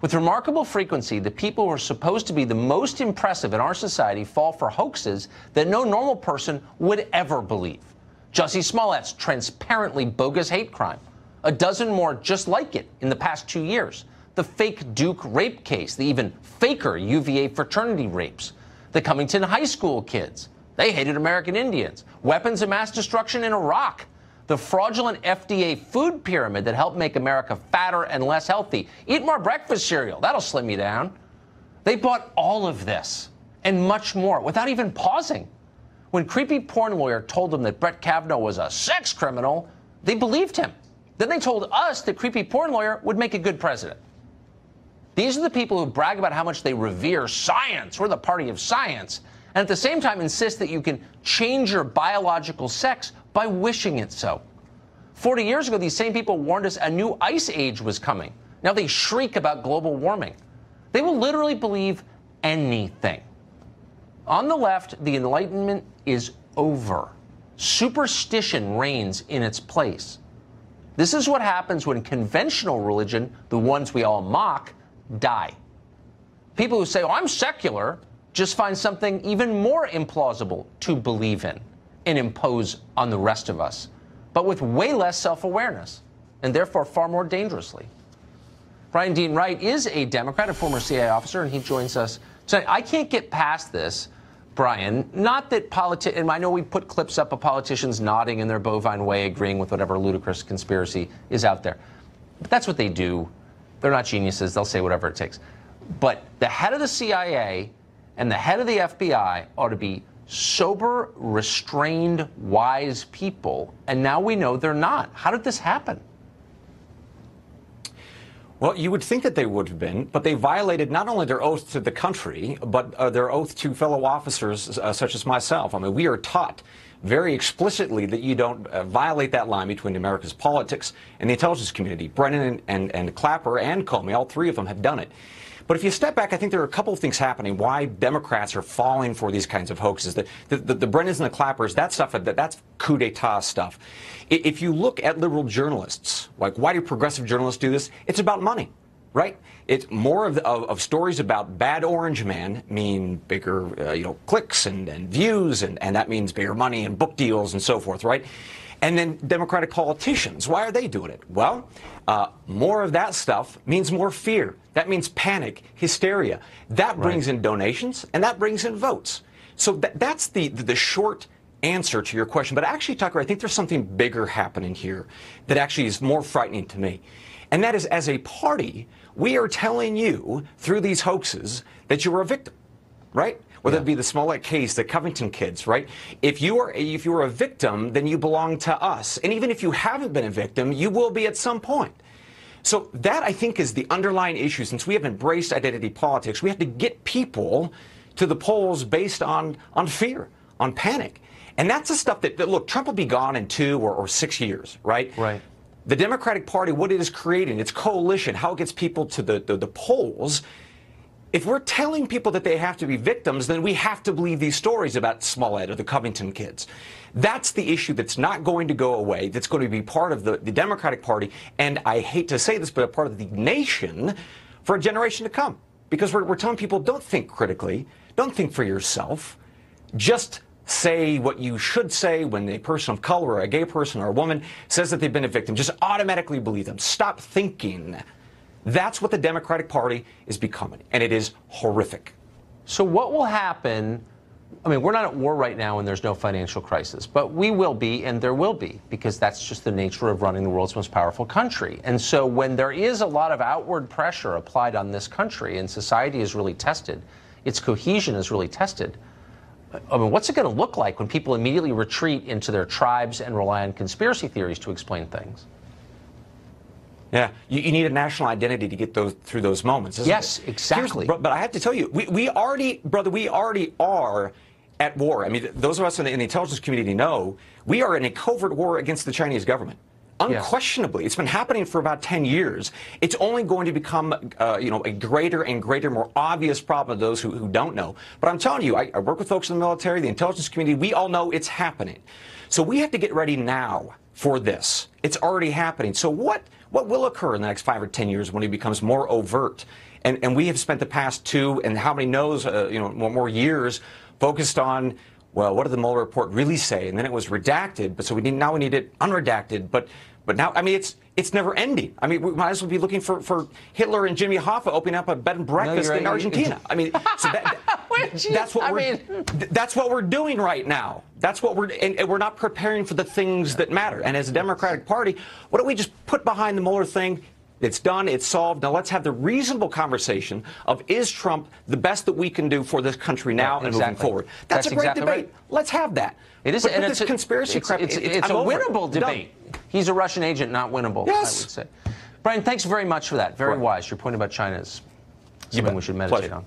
With remarkable frequency, the people who are supposed to be the most impressive in our society fall for hoaxes that no normal person would ever believe. Jussie Smollett's transparently bogus hate crime. A dozen more just like it in the past 2 years. The fake Duke rape case, the even faker UVA fraternity rapes. The Cummington High School kids. They hated American Indians. Weapons of mass destruction in Iraq. The fraudulent FDA food pyramid that helped make America fatter and less healthy. Eat more breakfast cereal. That'll slim you down. They bought all of this and much more without even pausing. When creepy porn lawyer told them that Brett Kavanaugh was a sex criminal, they believed him. Then they told us that creepy porn lawyer would make a good president. These are the people who brag about how much they revere science. We're the party of science. And at the same time insist that you can change your biological sex by wishing it so. 40 years ago, these same people warned us a new ice age was coming. Now they shriek about global warming. They will literally believe anything. On the left, the Enlightenment is over. Superstition reigns in its place. This is what happens when conventional religion, the ones we all mock, die. People who say, oh, I'm secular, just find something even more implausible to believe in and impose on the rest of us, but with way less self-awareness, and therefore far more dangerously. Bryan Dean Wright is a Democrat, a former CIA officer, and he joins us tonight. I can't get past this, Bryan. Not that and I know we put clips up of politicians nodding in their bovine way, agreeing with whatever ludicrous conspiracy is out there. But that's what they do. They're not geniuses. They'll say whatever it takes. But the head of the CIA and the head of the FBI ought to be sober, restrained, wise people. And now we know they're not. How did this happen? Well, you would think that they would have been, but they violated not only their oath to the country, but their oath to fellow officers such as myself. I mean, we are taught very explicitly that you don't violate that line between America's politics and the intelligence community. Brennan and Clapper and Comey, all three of them have done it. But if you step back, I think there are a couple of things happening why Democrats are falling for these kinds of hoaxes. The Brennans and the Clappers, that stuff, that's coup d'etat stuff. If you look at liberal journalists, like why do progressive journalists do this? It's about money, right? It's more of stories about bad orange man mean bigger, clicks and views, and that means bigger money and book deals and so forth, right? And then Democratic politicians, why are they doing it? Well, more of that stuff means more fear. That means panic, hysteria. That brings in donations, and that brings in votes. So that's the short answer to your question. But actually, Tucker, I think there's something bigger happening here that actually is more frightening to me. And that is, as a party, we are telling you through these hoaxes that you are a victim, right? Whether it be the Smollett case, the Covington kids, right? If you are a victim, then you belong to us. And even if you haven't been a victim, you will be at some point. So that, I think, is the underlying issue. Since we have embraced identity politics, we have to get people to the polls based on fear, on panic. And that's the stuff that look, Trump will be gone in 2 or 6 years, right? Right. The Democratic Party, what it is creating, its coalition, how it gets people to the polls. If we're telling people that they have to be victims, then we have to believe these stories about Smollett or the Covington kids. That's the issue that's not going to go away, that's going to be part of the Democratic Party, and I hate to say this, but a part of the nation for a generation to come. Because we're telling people, don't think critically, don't think for yourself, just say what you should say when a person of color or a gay person or a woman says that they've been a victim. Just automatically believe them. Stop thinking. That's what the Democratic Party is becoming, and it is horrific. So what will happen? I mean, we're not at war right now and there's no financial crisis, but we will be, and there will be, because that's just the nature of running the world's most powerful country. And so when there is a lot of outward pressure applied on this country and society is really tested, its cohesion is really tested, I mean, what's it going to look like when people immediately retreat into their tribes and rely on conspiracy theories to explain things? Yeah, you need a national identity to get through those moments, isn't it? Yes, exactly. But I have to tell you, we already are at war. I mean, those of us in the intelligence community know we are in a covert war against the Chinese government. Unquestionably, it's been happening for about 10 years. It's only going to become, a greater and greater, more obvious problem to those who don't know. But I'm telling you, I work with folks in the military, the intelligence community. We all know it's happening. So we have to get ready now for this. It's already happening. So what What will occur in the next 5 or 10 years when he becomes more overt? And we have spent the past 2 and how many knows, more years focused on, well, what did the Mueller report really say? And then it was redacted, but so now we need it unredacted. But now, I mean, it's never ending. I mean, we might as well be looking for Hitler and Jimmy Hoffa opening up a bed and breakfast in Argentina. I mean, so that's what we're doing right now. That's what and we're not preparing for the things that matter. And as a Democratic Party, why don't we just put behind the Mueller thing? It's done. It's solved. Now let's have the reasonable conversation of, is Trump the best that we can do for this country now and moving forward? That's a great debate. Right. Let's have that. It is, but and it's conspiracy crap. It's a winnable debate. He's a Russian agent, not winnable. Yes. I would say. Bryan, thanks very much for that. Very wise. Your point about China is something we should meditate on.